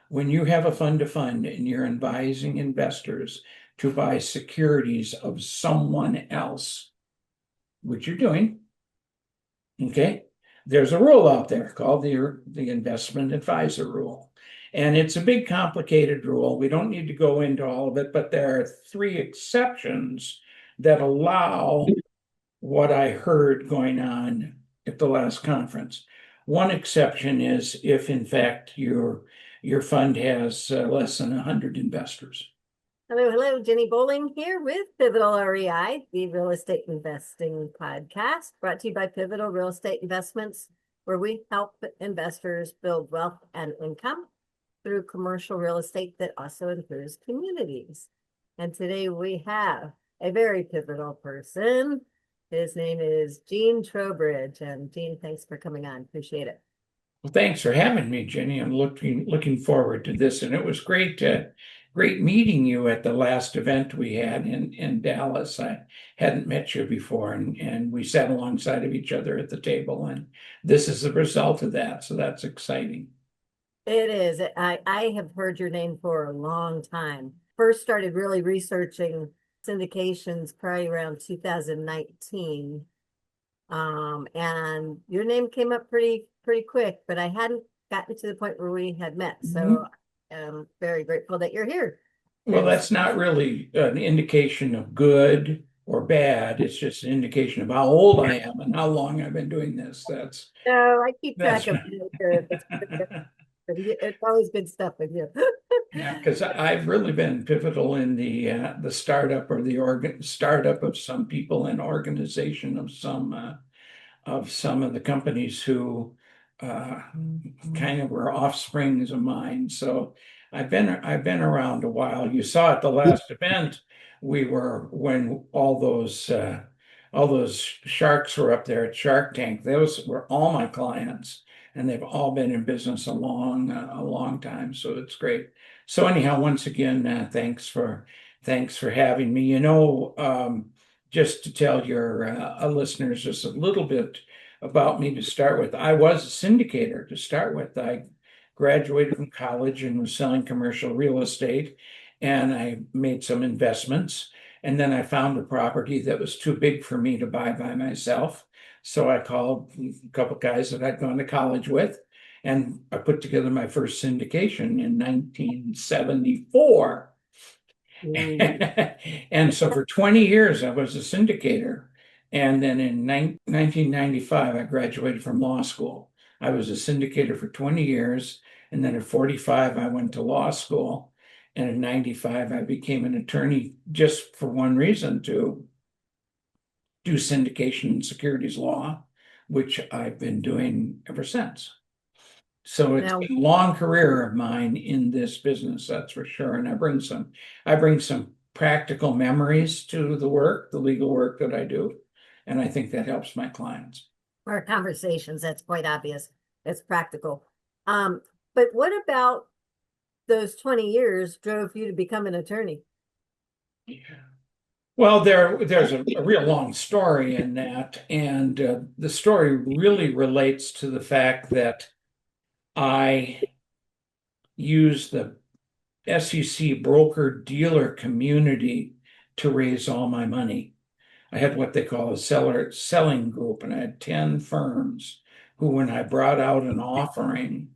when you have a fund to fund and you're advising investors to buy securities of someone else, which you're doing, okay, there's a rule out there called the investment advisor rule. And it's a big, complicated rule. We don't need to go into all of it, but there are three exceptions that allow what I heard going on at the last conference. One exception is if, in fact, your fund has less than 100 investors. Hello, Ginny Bolling here with Pivotal REI, the real estate investing podcast brought to you by Pivotal Real Estate Investments, where we help investors build wealth and income through commercial real estate that also improves communities. And today we have a very pivotal person. His name is Eugene Trowbridge. And Gene, thanks for coming on. Appreciate it. Well, thanks for having me, Jenny. I'm looking forward to this, and it was great meeting you at the last event we had in Dallas. I hadn't met you before, and we sat alongside of each other at the table, and this is the result of that. So that's exciting. It is. I have heard your name for a long time. First started really researching syndications probably around 2019. And your name came up pretty quick, but I hadn't gotten to the point where we had met. So I'm very grateful that you're here. Well, that's not really an indication of good or bad. It's just an indication of how old I am and how long I've been doing this. No, I keep track That's of it's always good stuff with you. Yeah, because I've really been pivotal in the startup or the startup of some people and organization of some of the companies who kind of were offsprings of mine. So I've been around a while. You saw at the last event when all those sharks were up there at Shark Tank. Those were all my clients, and they've all been in business a long time. So it's great. So anyhow, once again, thanks for having me. Just to tell your listeners just a little bit about me to start with. I was a syndicator to start with. I graduated from college and was selling commercial real estate, and I made some investments. And then I found a property that was too big for me to buy by myself. So I called a couple guys that I'd gone to college with, and I put together my first syndication in 1974. And so for 20 years, I was a syndicator. And then in 1995, I graduated from law school. I was a syndicator for 20 years. And then at 45, I went to law school. And in 95, I became an attorney just for one reason, to do syndication and securities law, which I've been doing ever since. So it's been a long career of mine in this business, that's for sure. And I bring some practical memories to the legal work that I do. And I think that helps my clients. Our conversations, that's quite obvious. It's practical. But what about those 20 years drove you to become an attorney? Yeah. Well, there's a real long story in that. And the story really relates to the fact that I use the SEC broker-dealer community to raise all my money. I had what they call a selling group, and I had 10 firms who, when I brought out an offering,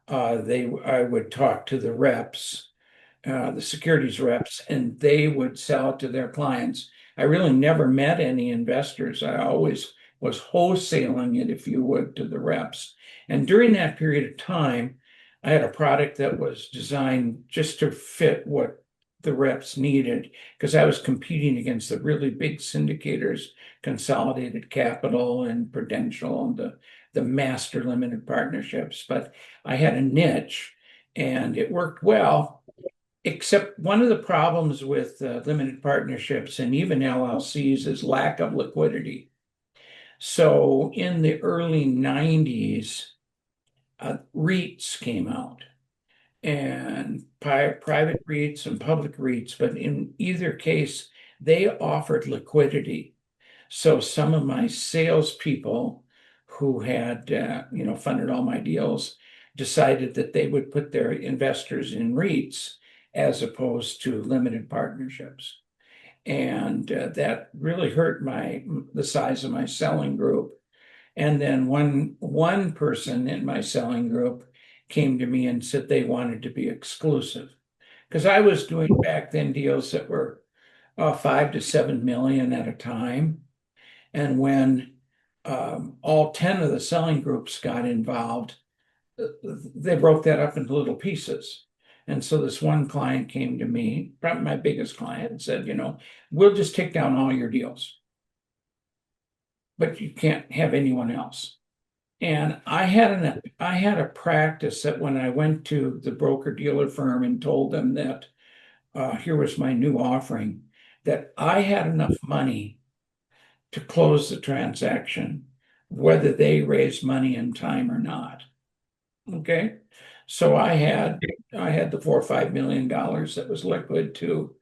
I would talk to the reps, the securities reps, and they would sell it to their clients. I really never met any investors. I always was wholesaling it, if you would, to the reps. And during that period of time, I had a product that was designed just to fit what the reps needed, because I was competing against the really big syndicators, Consolidated Capital and Prudential, and the master limited partnerships. But I had a niche and it worked well, except one of the problems with limited partnerships and even LLCs is lack of liquidity. So in the early 90s, REITs came out, and private REITs and public REITs, but in either case, they offered liquidity. So some of my salespeople who had funded all my deals decided that they would put their investors in REITs as opposed to limited partnerships. And that really hurt the size of my selling group. And then one person in my selling group came to me and said they wanted to be exclusive because I was doing back then deals that were 5 to 7 million at a time. And when all 10 of the selling groups got involved, they broke that up into little pieces. And so this one client came to me, probably my biggest client, and said, we'll just take down all your deals, but you can't have anyone else. And I had a practice that when I went to the broker dealer firm and told them that here was my new offering, that I had enough money to close the transaction, whether they raised money in time or not. Okay. So I had the $4 or $5 million that was liquid to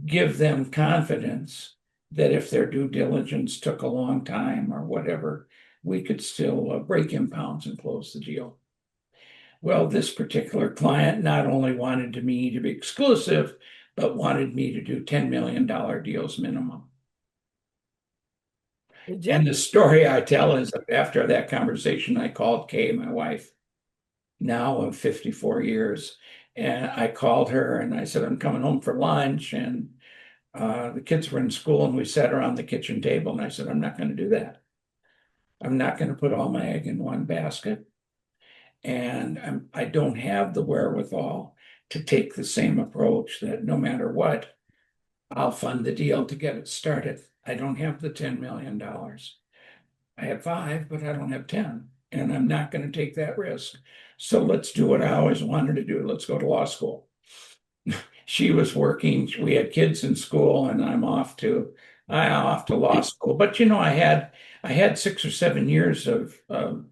give them confidence that if their due diligence took a long time or whatever, we could still break impounds and close the deal. Well, this particular client not only wanted me to be exclusive, but wanted me to do $10 million deals minimum. And the story I tell is after that conversation, I called Kay, my wife, now of 54 years. And I called her and I said, I'm coming home for lunch. And the kids were in school and we sat around the kitchen table. And I said, I'm not going to do that. I'm not going to put all my egg in one basket. And I don't have the wherewithal to take the same approach that no matter what, I'll fund the deal to get it started. I don't have the $10 million. I have 5, but I don't have 10. And I'm not going to take that risk. So let's do what I always wanted to do. Let's go to law school. She was working, we had kids in school, and I'm off to law school. But I had 6 or 7 years of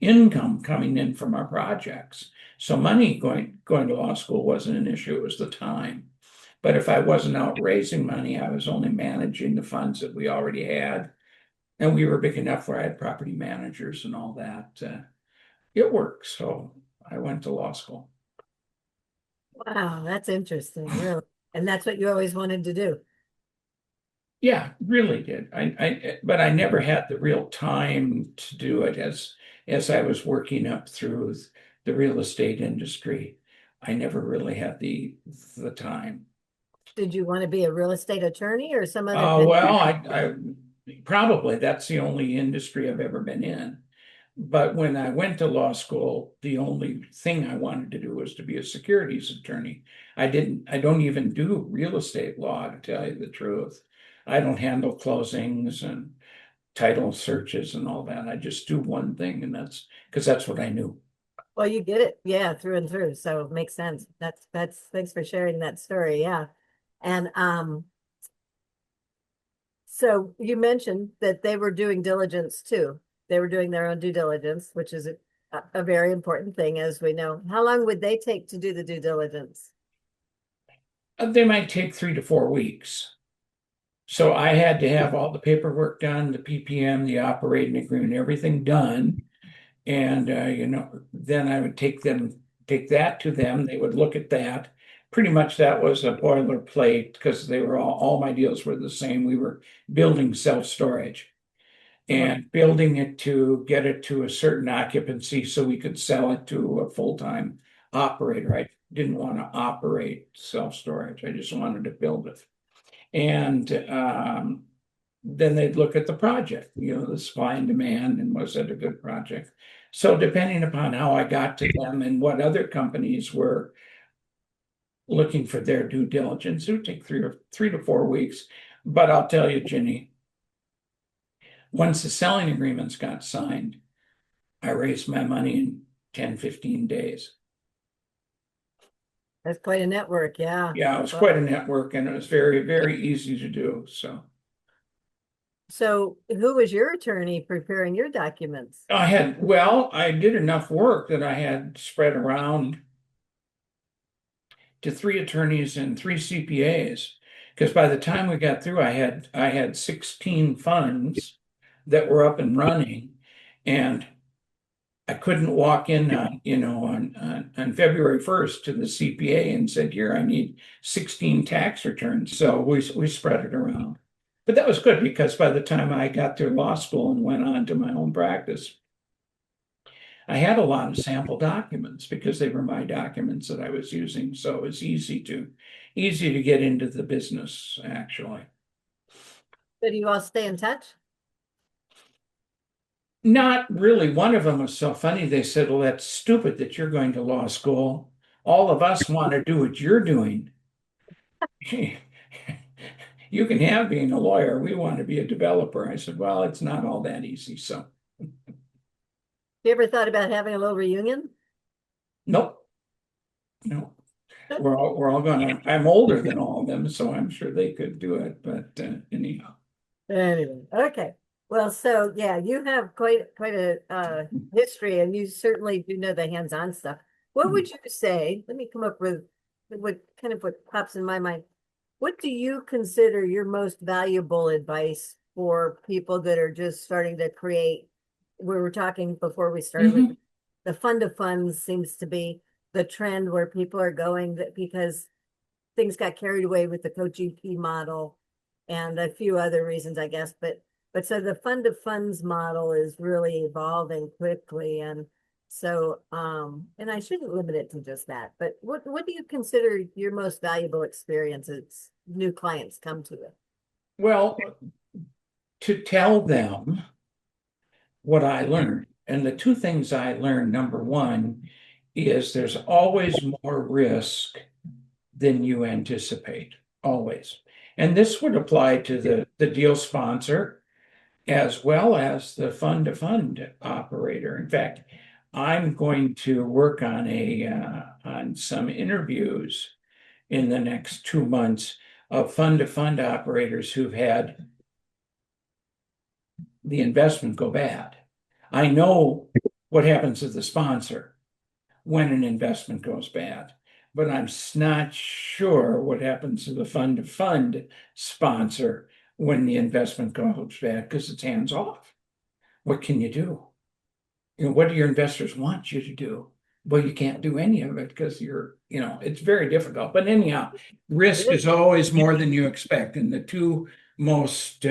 income coming in from our projects. So money going to law school wasn't an issue, it was the time. But if I wasn't out raising money, I was only managing the funds that we already had. And we were big enough where I had property managers and all that. It worked. So I went to law school. Wow, that's interesting, really. And that's what you always wanted to do. Yeah, really did. But I never had the real time to do it as I was working up through the real estate industry. I never really had the time. Did you want to be a real estate attorney or some other Well, I probably that's the only industry I've ever been in. But when I went to law school, the only thing I wanted to do was to be a securities attorney. I don't even do real estate law, to tell you the truth. I don't handle closings and title searches and all that. I just do one thing, and that's because that's what I knew. Well, you get it, yeah, through and through. So it makes sense. That's thanks for sharing that story. Yeah. And so you mentioned that they were doing diligence too. They were doing their own due diligence, which is a very important thing, as we know. How long would they take to do the due diligence? They might take 3 to 4 weeks. So I had to have all the paperwork done, the PPM, the operating agreement, everything done. And then I would take that to them. They would look at that. Pretty much that was a boilerplate because they were all my deals were the same. We were building self-storage and building it to get it to a certain occupancy so we could sell it to a full-time operator. I didn't want to operate self-storage. I just wanted to build it. And then they'd look at the project, the supply and demand, and was it a good project? So depending upon how I got to them and what other companies were looking for their due diligence, it would take 3 to 4 weeks. But I'll tell you, Ginny, once the selling agreements got signed, I raised my money in 10, 15 days. That's quite a network, yeah. Yeah, it was quite a network and it was very, very easy to do. So who was your attorney preparing your documents? I did enough work that I had spread around to 3 attorneys and 3 CPAs. Because by the time we got through, I had 16 funds that were up and running. And I couldn't walk in on February 1st to the CPA and said, here, I need 16 tax returns. So we spread it around. But that was good because by the time I got to law school and went on to my own practice, I had a lot of sample documents because they were my documents that I was using. So it was easy to get into the business, actually. So do you all stay in touch? Not really. One of them was so funny. They said, well, that's stupid that you're going to law school. All of us want to do what you're doing. You can have being a lawyer. We want to be a developer. I said, well, it's not all that easy. So, You ever thought about having a little reunion? nope, no. We're all gonna. I'm older than all of them, so I'm sure they could do it. But anyhow, Anyway, okay. Well, so yeah, you have quite a history, and you certainly do know the hands-on stuff. What would you say? Let me come up with what pops in my mind. What do you consider your most valuable advice for people that are just starting to create? We were talking before we started with the fund of funds seems to be the trend where people are going that because things got carried away with the co-GP model and a few other reasons, I guess. But so the fund of funds model is really evolving quickly. And so and I shouldn't limit it to just that, but what do you consider your most valuable experiences new clients come to it? well, to tell them what I learned, and the two things I learned, number one, is there's always more risk than you anticipate, always. And this would apply to the deal sponsor as well as the fund to fund operator. In fact, I'm going to work on some interviews in the next 2 months of fund to fund operators who've had the investment go bad. I know what happens to the sponsor when an investment goes bad, but I'm not sure what happens to the fund to fund sponsor when the investment goes bad because it's hands off. What can you do? What do your investors want you to do? Well, you can't do any of it because it's very difficult. But anyhow, risk is always more than you expect. And the two most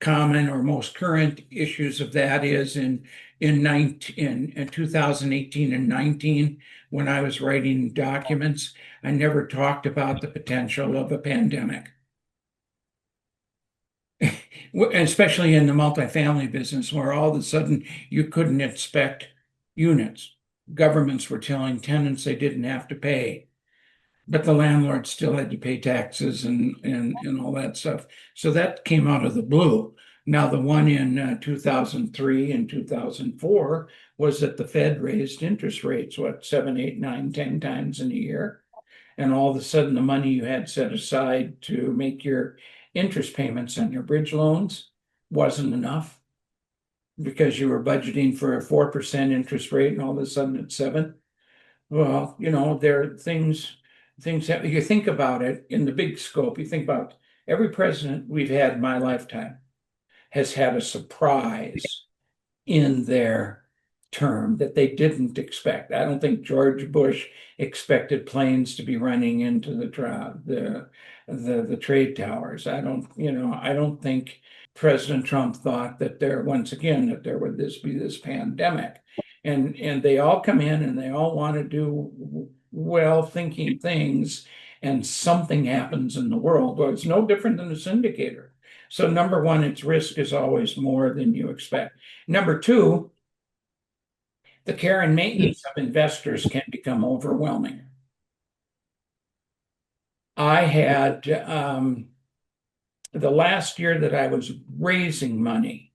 common or most current issues of that is in 2018 and 19, when I was writing documents, I never talked about the potential of a pandemic. Especially in the multifamily business, where all of a sudden you couldn't inspect units. Governments were telling tenants they didn't have to pay, but the landlord still had to pay taxes and all that stuff. So that came out of the blue. Now, the one in 2003 and 2004 was that the Fed raised interest rates, 7, 8, 9, 10 times in a year. And all of a sudden, the money you had set aside to make your interest payments on your bridge loans wasn't enough because you were budgeting for a 4% interest rate and all of a sudden it's 7. Well, there are things that you think about it in the big scope. You think about every president we've had in my lifetime has had a surprise in their term that they didn't expect. I don't think George Bush expected planes to be running into the trade towers. I don't think President Trump thought that once again that there would be this pandemic. And they all come in and they all want to do well thinking things, and something happens in the world. Well, it's no different than a syndicator. So number one, its risk is always more than you expect. Number two, the care and maintenance of investors can become overwhelming. I had the last year that I was raising money,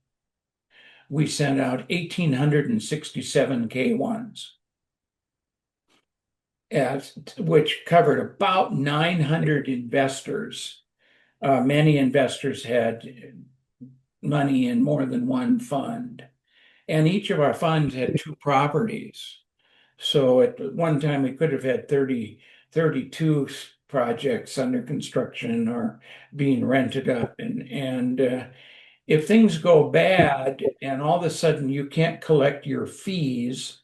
we sent out 1,867 K1s, which covered about 900 investors. Many investors had money in more than one fund. And each of our funds had two properties. So at one time, we could have had 32 projects under construction or being rented up. And if things go bad and all of a sudden you can't collect your fees,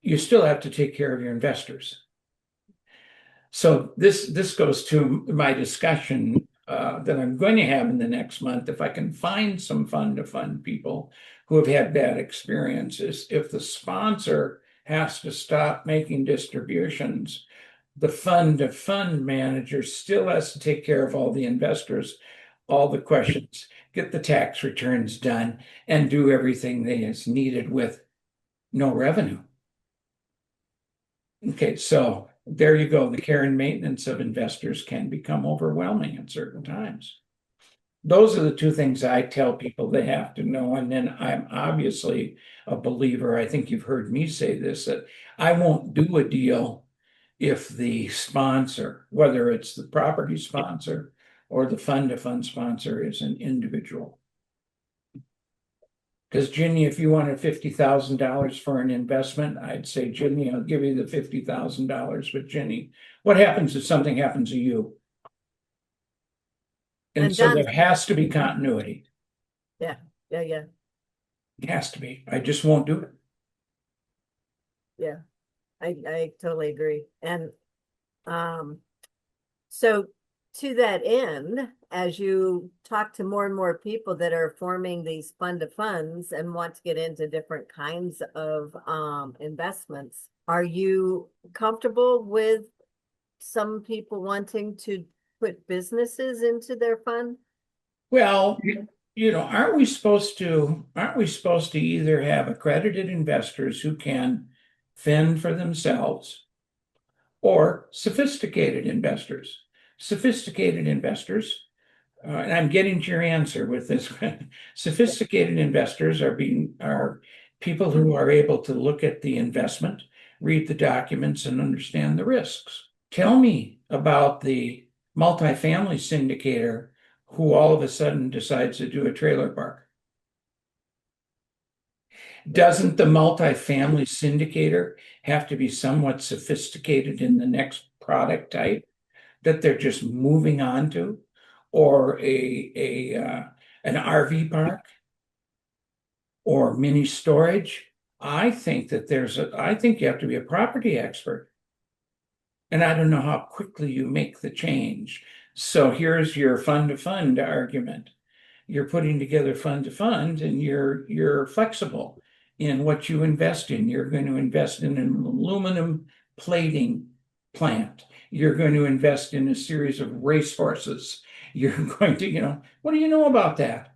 you still have to take care of your investors. So this goes to my discussion that I'm going to have in the next month. If I can find some fund to fund people who have had bad experiences, if the sponsor has to stop making distributions, the fund to fund manager still has to take care of all the investors, all the questions, get the tax returns done, and do everything that is needed with no revenue. Okay, so there you go. The care and maintenance of investors can become overwhelming at certain times. Those are the two things I tell people they have to know. And then I'm obviously a believer. I think you've heard me say this, that I won't do a deal if the sponsor, whether it's the property sponsor or the fund to fund sponsor, is an individual. Because Ginny, if you wanted $50,000 for an investment, I'd say, Ginny, I'll give you the $50,000. But Ginny, what happens if something happens to you? And And so John, there has to be continuity. yeah, yeah, It has to be. I just won't do it. yeah. I totally agree. And um, so to that end, as you talk to more and more people that are forming these fund of funds and want to get into different kinds of investments, are you comfortable with some people wanting to put businesses into their fund? Well, aren't we supposed to either have accredited investors who can fend for themselves or sophisticated investors? Sophisticated investors, and I'm getting to your answer with this. Sophisticated investors are people who are able to look at the investment, read the documents, and understand the risks. Tell me about the multifamily syndicator who all of a sudden decides to do a trailer park. Doesn't the multifamily syndicator have to be somewhat sophisticated in the next product type that they're just moving on to, or an RV park or mini storage? I think you have to be a property expert. And I don't know how quickly you make the change. So here's your fund to fund argument. You're putting together fund to fund and you're flexible in what you invest in. You're going to invest in an aluminum plating plant. You're going to invest in a series of racehorses. You're going to, what do you know about that?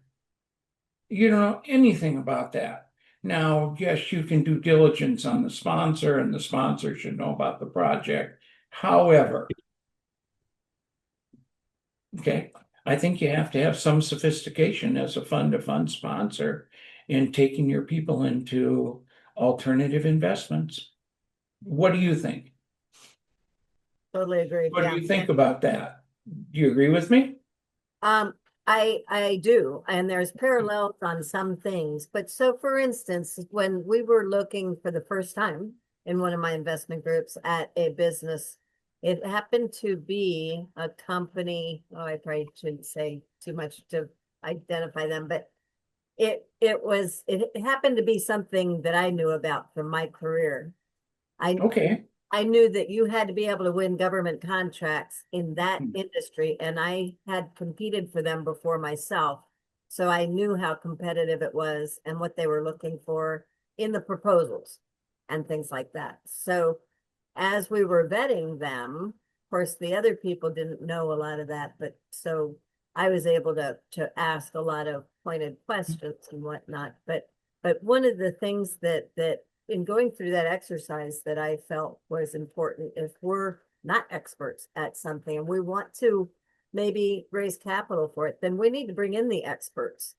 You don't know anything about that. Now, yes, you can do diligence on the sponsor, and the sponsor should know about the project. However, okay, I think you have to have some sophistication as a fund to fund sponsor in taking your people into alternative investments. What do you think? Totally agree. What do Yeah. you think about that? Do you agree with me? Um, I do, and there's parallels on some things. But so for instance, when we were looking for the first time in one of my investment groups at a business, it happened to be a company. Oh, I probably shouldn't say too much to identify them, but it happened to be something that I knew about from my career. I Okay. I knew that you had to be able to win government contracts in that industry, and I had competed for them before myself. So I knew how competitive it was and what they were looking for in the proposals and things like that. So as we were vetting them, of course, the other people didn't know a lot of that, but so I was able to ask a lot of pointed questions and whatnot. But one of the things that in going through that exercise that I felt was important, if we're not experts at something and we want to maybe raise capital for it, then we need to bring in the experts.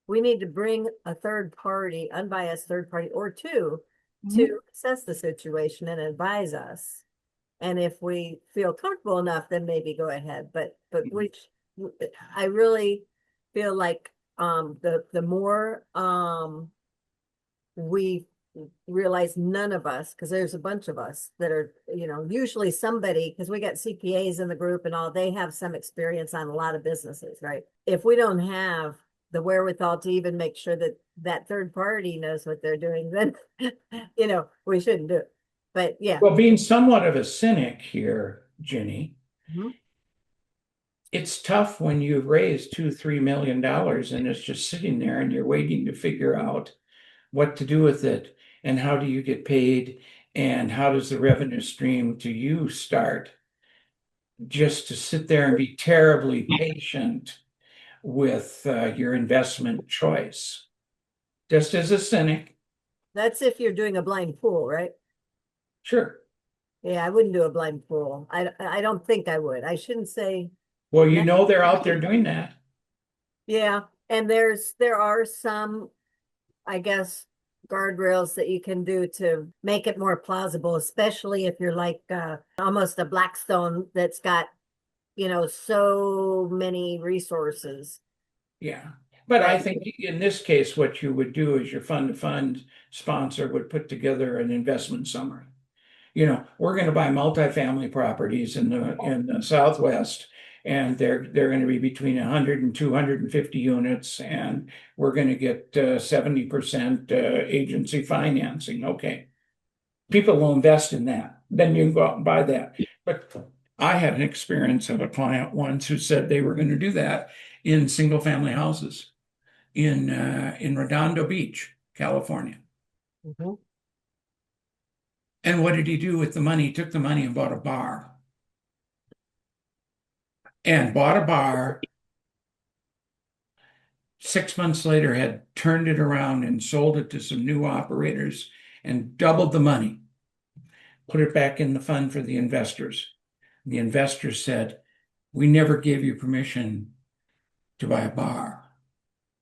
We need to bring a third party, unbiased third party or two to assess the situation and advise us. And if we feel comfortable enough, then maybe go ahead. But which I really feel like the more we realize none of us, because there's a bunch of us that are, usually somebody, because we got CPAs in the group and all, they have some experience on a lot of businesses, right? If we don't have the wherewithal to even make sure that that third party knows what they're doing, then, we shouldn't do it. But yeah. Well, being somewhat of a cynic here, Ginny, Mhm. it's tough when you've raised $2-3 million and it's just sitting there and you're waiting to figure out what to do with it and how do you get paid and how does the revenue stream to you start. Just to sit there and be terribly patient with your investment choice. Just as a cynic, That's if you're doing a blind pool, right? sure. Yeah, I wouldn't do a blind pool. I don't think I would. I shouldn't say Well, you that. know they're out there doing that. Yeah, and there are some, I guess, guardrails that you can do to make it more plausible, especially if you're like almost a Blackstone that's got, so many resources. Yeah. But I Right. think in this case, what you would do is your fund to fund sponsor would put together an investment summary. We're going to buy multifamily properties in the Southwest, and they're going to be between 100 and 250 units, and we're going to get 70% agency financing. Okay. People will invest in that. Then you can go out and buy that. But I had an experience of a client once who said they were going to do that in single family houses in Redondo Beach, California. Mhm. And what did he do with the money? He took the money and bought a bar. And bought a bar. 6 months later, had turned it around and sold it to some new operators and doubled the money. Put it back in the fund for the investors. The investors said, "We never gave you permission to buy a bar."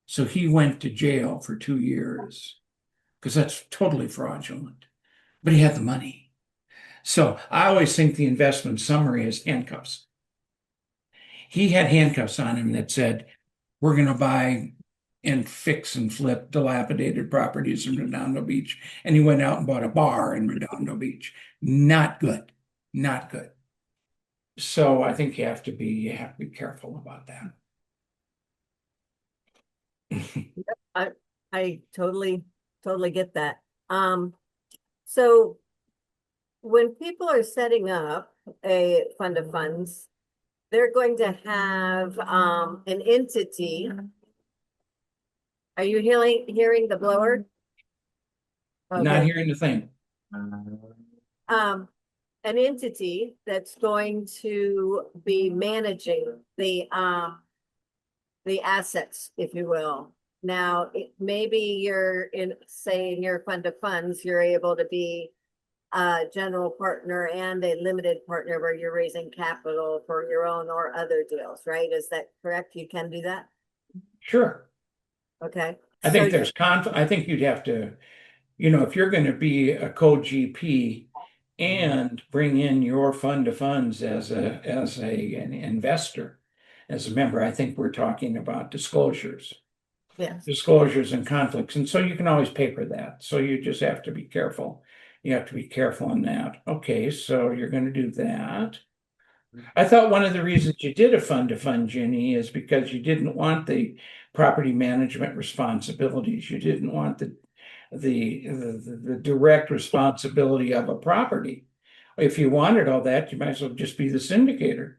So he went to jail for 2 years because that's totally fraudulent. But he had the money. So I always think the investment summary is handcuffs. He had handcuffs on him that said, "We're going to buy and fix and flip dilapidated properties in Redondo Beach." And he went out and bought a bar in Redondo Beach. Not good. Not good. So I think you have to be careful about that. I I totally get that. So when people are setting up a fund of funds, they're going to have an entity. Are you hearing the blower? Not Okay. hearing the thing. Um, an entity that's going to be managing the assets, if you will. Now, maybe you're say in your fund of funds, you're able to be a general partner and a limited partner where you're raising capital for your own or other deals, right? Is that correct? You can do that? Sure. Okay. I So think there's conflict. I think you'd have to, if you're going to be a co-GP and bring in your fund of funds an investor, as a member, I think we're talking about yes. disclosures and conflicts. And so you can always paper that. So you just have to be careful. You have to be careful on that. Okay, so you're going to do that. I thought one of the reasons you did a fund to fund, Ginny, is because you didn't want the property management responsibilities. You didn't want the direct responsibility of a property. If you wanted all that, you might as well just be the syndicator.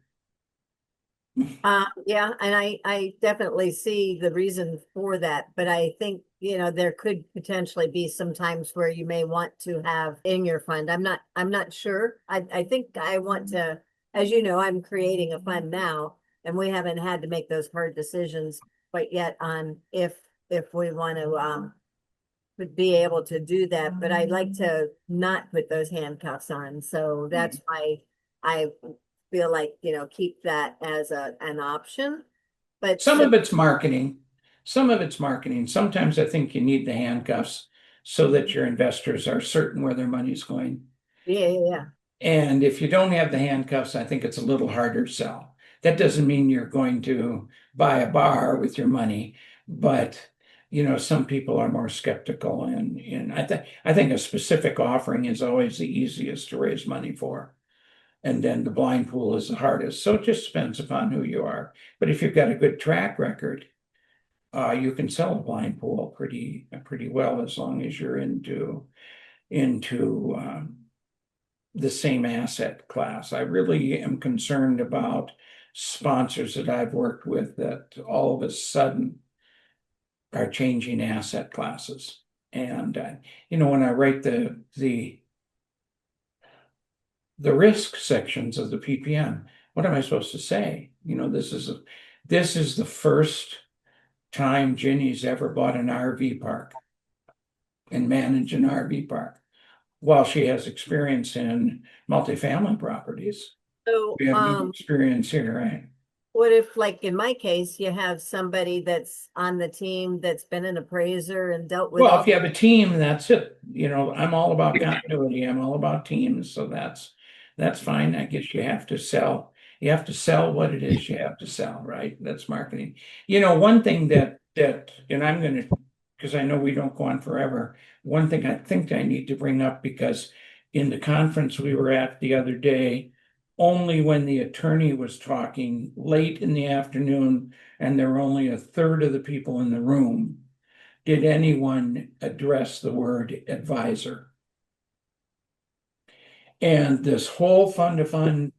Yeah, and I definitely see the reason for that, but I think, there could potentially be some times where you may want to have in your fund. I'm not sure. I think I want to, as you know, I'm creating a fund now, and we haven't had to make those hard decisions quite yet on if we want to would be able to do that, but I'd like to not put those handcuffs on. So that's why I feel like, keep that as an option. But Some so, of it's marketing. Some of it's marketing. Sometimes I think you need the handcuffs so that your investors are certain where their money's going. yeah, yeah, yeah. And if you don't have the handcuffs, I think it's a little harder to sell. That doesn't mean you're going to buy a bar with your money, but some people are more skeptical, and I think a specific offering is always the easiest to raise money for. And then the blind pool is the hardest. So it just depends upon who you are. But if you've got a good track record, you can sell a blind pool pretty well as long as you're into the same asset class. I really am concerned about sponsors that I've worked with that all of a sudden are changing asset classes. And when I write the risk sections of the PPM, what am I supposed to say? This is the first time Ginny's ever bought an RV park and managed an RV park. While she has experience in multifamily properties, So, we have no experience here, right? what if, like in my case, you have somebody that's on the team that's been an appraiser and dealt with Well, all if you have a team, that's it. I'm all about continuity. I'm all about teams, so that's fine. I guess you have to sell. You have to sell what it is you have to sell, right? That's marketing. One thing and I'm gonna, because I know we don't go on forever. One thing I think I need to bring up, because in the conference we were at the other day, only when the attorney was talking late in the afternoon and there were only a third of the people in the room did anyone address the word advisor. And this whole fund to fund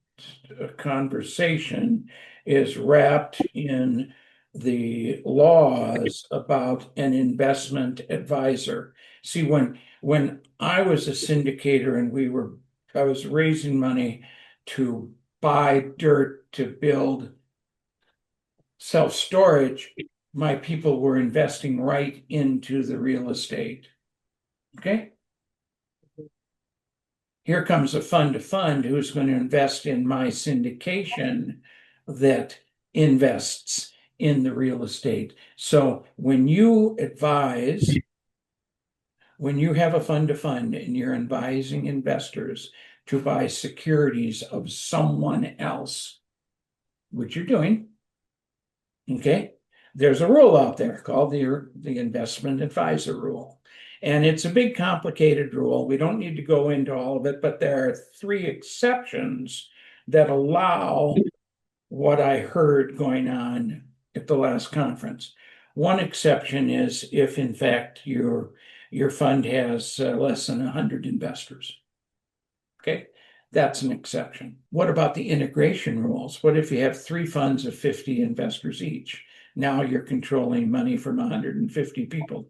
conversation is wrapped in the laws about an investment advisor. See, when I was a syndicator and I was raising money to buy dirt to build self-storage, my people were investing right into the real estate. Okay. Here comes a fund to fund who's going to invest in my syndication that invests in the real estate. So when you have a fund to fund and you're advising investors to buy securities of someone else, which you're doing, okay, there's a rule out there called the investment advisor rule. And it's a big, complicated rule. We don't need to go into all of it, but there are 3 exceptions that allow what I heard going on at the last conference. One exception is if, in fact, your fund has less than 100 investors. Okay, that's an exception. What about the integration rules? What if you have 3 funds of 50 investors each? Now you're controlling money from 150 people.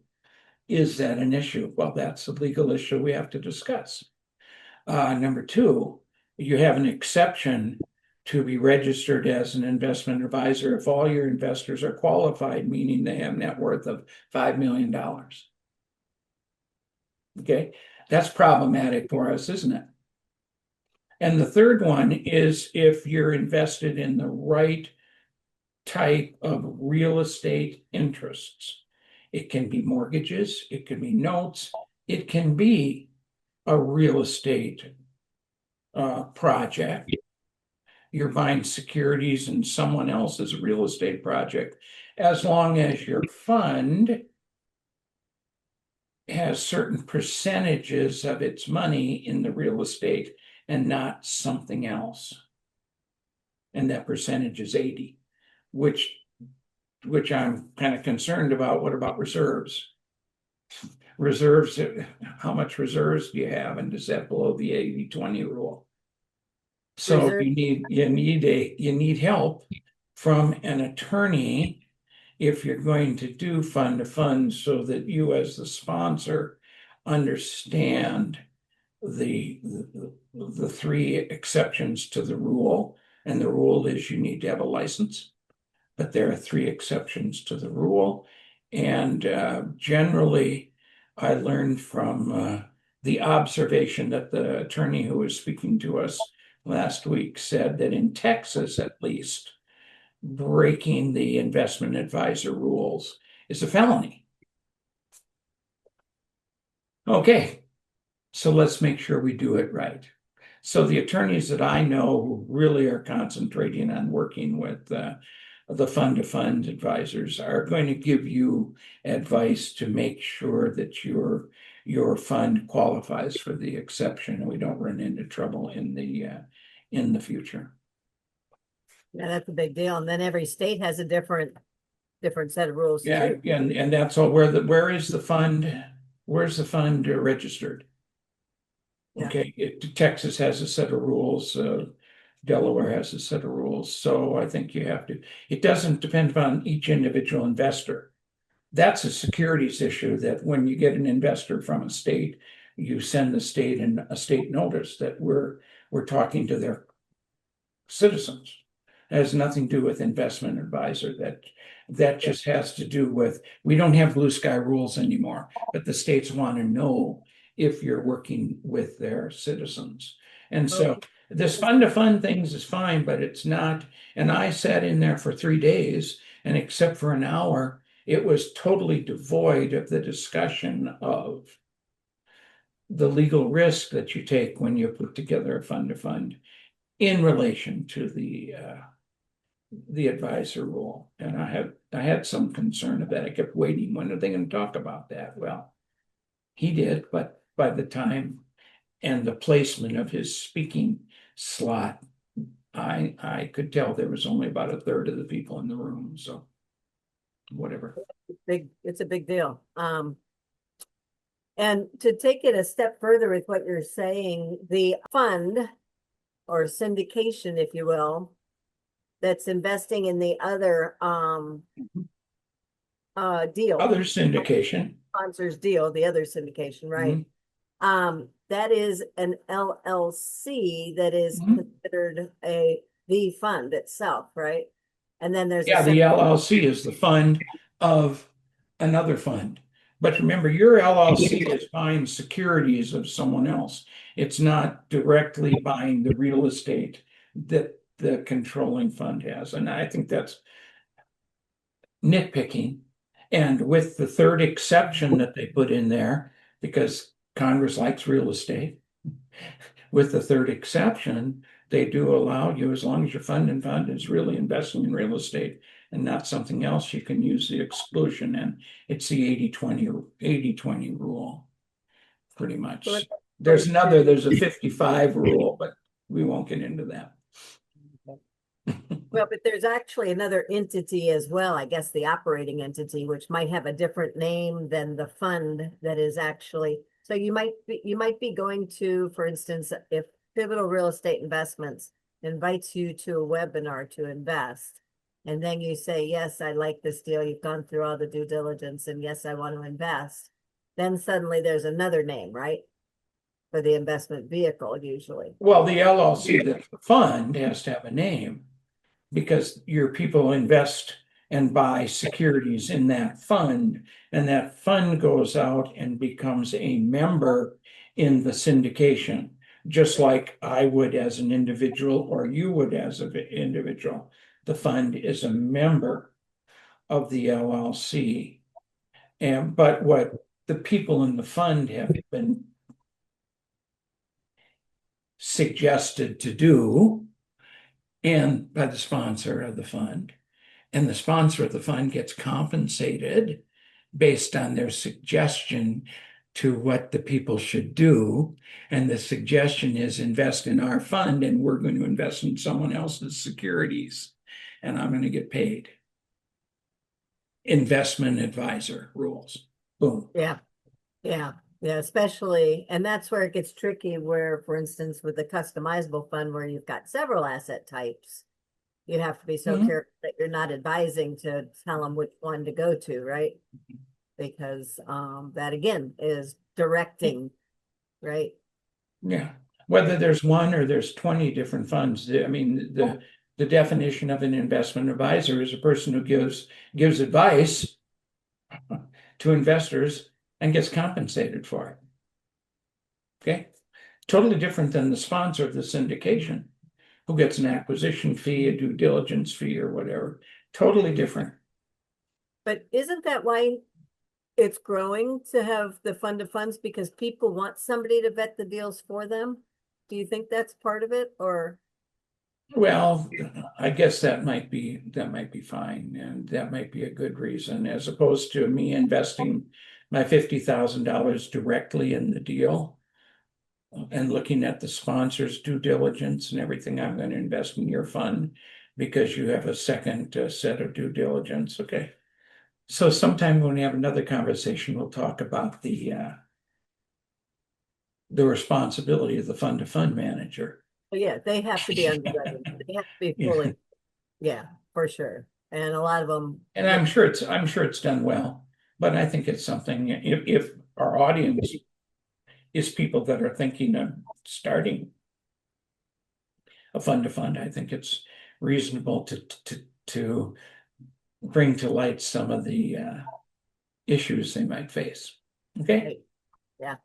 Is that an issue? Well, that's a legal issue we have to discuss. Number 2, you have an exception to be registered as an investment advisor if all your investors are qualified, meaning they have net worth of $5 million. Okay, that's problematic for us, isn't it? And the third one is if you're invested in the right type of real estate interests. It can be mortgages, it can be notes, it can be a real estate project. You're buying securities in someone else's real estate project, as long as your fund has certain percentages of its money in the real estate and not something else. And that percentage is 80, which I'm kind of concerned about. What about reserves? Reserves, how much reserves do you have? And is that below the 80-20 rule? So Reserve. you need help from an attorney if you're going to do fund to fund, so that you as the sponsor understand the 3 exceptions to the rule. And the rule is you need to have a license, but there are 3 exceptions to the rule. And generally, I learned from the observation that the attorney who was speaking to us last week said that in Texas, at least, breaking the investment advisor rules is a felony. Okay, so let's make sure we do it right. So the attorneys that I know who really are concentrating on working with the fund to fund advisors are going to give you advice to make sure that your fund qualifies for the exception and we don't run into trouble in the future. Yeah, that's a big deal. And then every state has a different different set of rules Yeah, too. and that's all. Where is the fund? Where's the fund registered? Yeah. Okay, Texas has a set of rules. Delaware has a set of rules. So I think you have to. It doesn't depend upon each individual investor. That's a securities issue that when you get an investor from a state, you send the state a state notice that we're talking to their citizens. It has nothing to do with investment advisor. That Yeah. just has to do with we don't have blue sky rules anymore, but the states want to know if you're working with their citizens. And so Okay. this fund to fund things is fine, but it's not. And I sat in there for 3 days, and except for an hour, it was totally devoid of the discussion of the legal risk that you take when you put together a fund to fund in relation to the advisor rule. And I had some concern of that. I kept waiting. When are they going to talk about that? Well, he did, but by the time and the placement of his speaking slot, I could tell there was only about a third of the people in the room. So whatever. It's a big deal. And to take it a step further with what you're saying, the fund or syndication, if you will, that's investing in the other deal, Other syndication. sponsors deal, the other syndication, right? Mhm. That is an LLC that is Mhm. considered the fund itself, right? And then there's a Yeah, the separate, LLC is the fund of another fund. But remember, your LLC is buying securities of someone else. It's not directly buying the real estate that the controlling fund has. And I think that's nitpicking. And with the third exception that they put in there, because Congress likes real estate, with the third exception, they do allow you, as long as your fund is really investing in real estate and not something else, you can use the exclusion. And it's the 80/20 rule, pretty so it much. goes to, There's a 55 rule, but we won't get into that. well, but there's actually another entity as well, I guess the operating entity, which might have a different name than the fund that is actually, so you might be going to, for instance, if Pivotal Real Estate Investments invites you to a webinar to invest, and then you say, yes, I like this deal, you've gone through all the due diligence, and yes, I want to invest, then suddenly there's another name, right? For the investment vehicle usually. Well, the LLC, the fund has to have a name because your people invest and buy securities in that fund, and that fund goes out and becomes a member in the syndication, just like I would as an individual or you would as an individual. The fund is a member of the LLC. But what the people in the fund have been suggested to do, and by the sponsor of the fund, and the sponsor of the fund gets compensated based on their suggestion to what the people should do. And the suggestion is invest in our fund, and we're going to invest in someone else's securities, and I'm going to get paid. Investment advisor rules. Boom. Yeah. Yeah, yeah, especially, and that's where it gets tricky, where, for instance, with the customizable fund where you've got several asset types, you have to be so Mhm. careful that you're not advising to tell them which one to go to, right? Because that again is directing, right? Yeah. Whether there's one or there's 20 different funds, I mean, the definition of an investment advisor is a person who gives advice to investors and gets compensated for it. Okay. Totally different than the sponsor of the syndication who gets an acquisition fee, a due diligence fee, or whatever. Totally different. But isn't that why it's growing to have the fund of funds because people want somebody to vet the deals for them? Do you think that's part of it, or? Well, I guess that might be fine, and that might be a good reason, as opposed to me investing my $50,000 directly in the deal and looking at the sponsor's due diligence and everything. I'm going to invest in your fund because you have a second set of due diligence. Okay. So sometime when we have another conversation, we'll talk about the responsibility of the fund-to-fund manager. But yeah, they have to be underwritten. They have to be Yeah. fully, yeah, for sure. And a lot of them, And I'm sure it's done well, but I think it's something if our audience is people that are thinking of starting a fund-to-fund, I think it's reasonable to bring to light some of the issues they might face. Okay. right, yeah.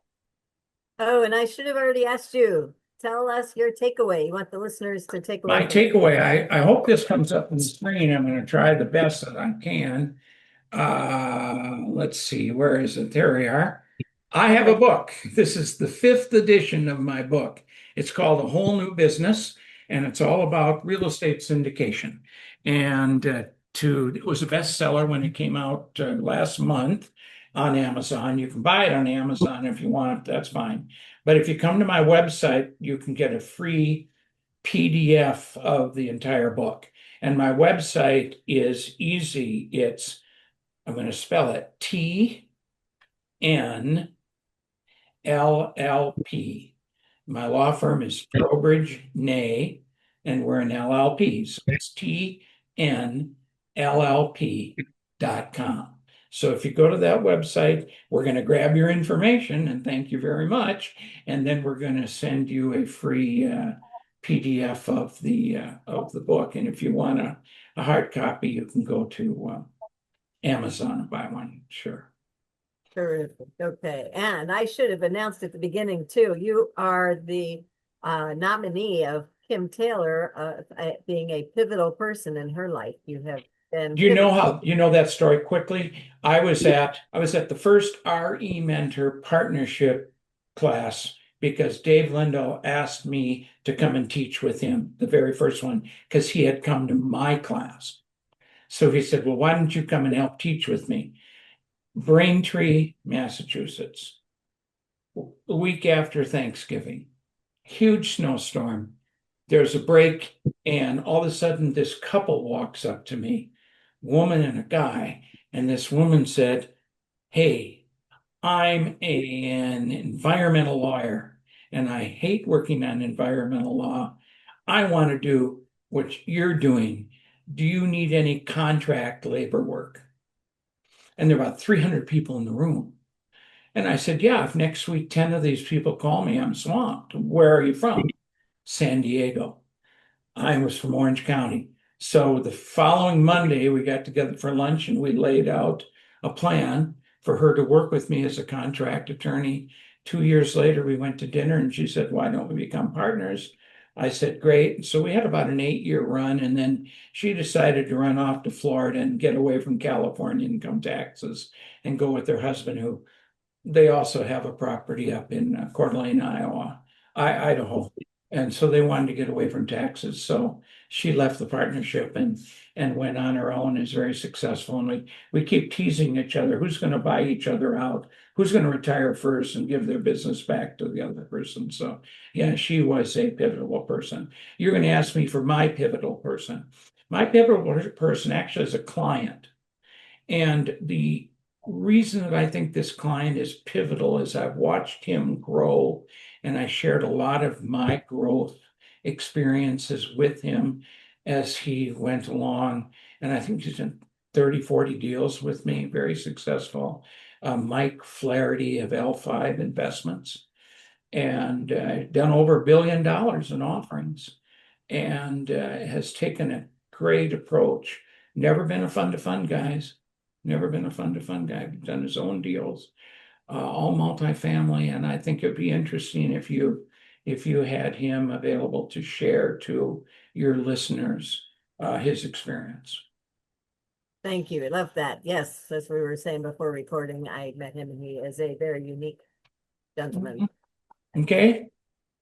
Oh, and I should have already asked you. Tell us your takeaway. You want the listeners to take away My from takeaway, I hope this comes up on the screen. I'm going to try the best that I can. Let's see, where is it? There we are. I have a it. book. This is the fifth edition of my book. It's called A Whole New Business, and it's all about real estate syndication. And it was a bestseller when it came out last month on Amazon. You can buy it on Amazon if you want, that's fine. But if you come to my website, you can get a free PDF of the entire book. And my website is easy. I'm going to spell it TNLLP. My law firm is Trowbridge, Nay, and we're an LLP. So it's TNLLP.com. So if you go to that website, we're going to grab your information and thank you very much. And then we're going to send you a free PDF of the book. And if you want a hard copy, you can go to Amazon and buy one. Sure. Terrific. Okay. And I should have announced at the beginning too, you are the nominee of Kim Taylor being a pivotal person in her life. You have been Do you know pivotal. how you know that story quickly? I was at the first RE Mentor partnership class because Dave Lindo asked me to come and teach with him, the very first one, because he had come to my class. So he said, "Well, why don't you come and help teach with me?" Braintree, Massachusetts, a week after Thanksgiving, huge snowstorm. There's a break, and all of a sudden, this couple walks up to me, woman and a guy, and this woman said, "Hey, I'm an environmental lawyer, and I hate working on environmental law. I want to do what you're doing. Do you need any contract labor work?" And there are about 300 people in the room. And I said, "Yeah, if next week 10 of these people call me, I'm swamped. Where are you from?" "San Diego." I was from Orange County. So the following Monday, we got together for lunch and we laid out a plan for her to work with me as a contract attorney. 2 years later, we went to dinner and she said, "Why don't we become partners?" I said, "Great." So we had about an 8-year run, and then she decided to run off to Florida and get away from California income taxes and go with her husband, who they also have a property up in Coeur d'Alene, Idaho. And so they wanted to get away from taxes. So she left the partnership and went on her own, is very successful. And we keep teasing each other, who's going to buy each other out, who's going to retire first and give their business back to the other person. So yeah, she was a pivotal person. You're going to ask me for my pivotal person. My pivotal person actually is a client. And the reason that I think this client is pivotal is I've watched him grow, and I shared a lot of my growth experiences with him as he went along. And I think he's done 30, 40 deals with me, very successful. Mike Flaherty of L5 Investments, and done over $1 billion in offerings, and has taken a great approach. Never been a fund-to-fund, guys. Never been a fund-to-fund guy. Done his own deals, all multifamily, and I think it'd be interesting if you had him available to share to your listeners his experience. Thank you. I love that. Yes, as we were saying before recording, I met him and he is a very unique gentleman. Okay.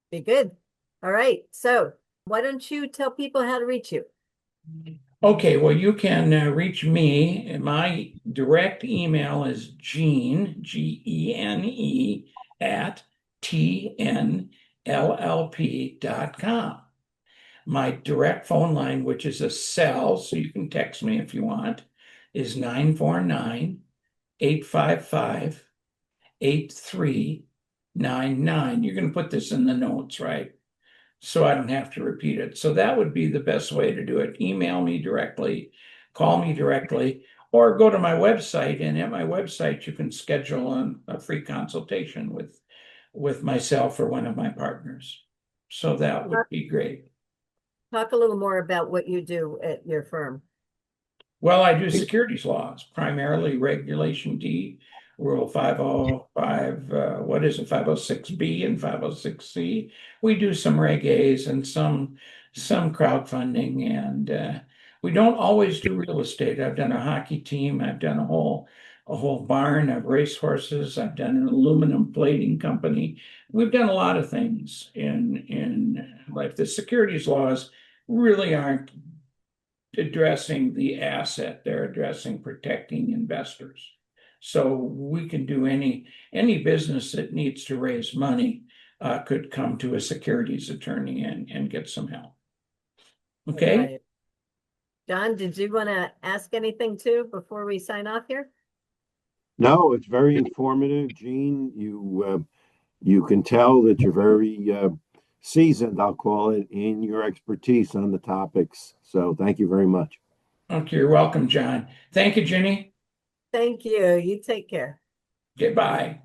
Be good. All right. So why don't you tell people how to reach you? Okay, well, you can reach me. My direct email is Gene, Gene, at tnllp.com. My direct phone line, which is a cell, so you can text me if you want, is 949-855-8399. You're going to put this in the notes, right? So I don't have to repeat it. So that would be the best way to do it. Email me directly, call me directly, or go to my website. And at my website, you can schedule a free consultation with myself or one of my partners. So that would be great. Talk a little more about what you do at your firm. Well, I do securities laws, primarily Regulation D, Rule 505, what is it, 506B and 506C. We do some Reg A's and some crowdfunding, and we don't always do real estate. I've done a hockey team, I've done a whole barn of racehorses, I've done an aluminum plating company. We've done a lot of things in life. The securities laws really aren't addressing the asset, they're addressing protecting investors. So we can do any business that needs to raise money could come to a securities attorney and get some help. Okay. Right. John, did you want to ask anything too before we sign off here? No, it's very informative, Gene. You can tell that you're very seasoned, I'll call it, in your expertise on the topics. So thank you very much. Okay, you're welcome, John. Thank you, Ginny. Thank you. You take care. Goodbye.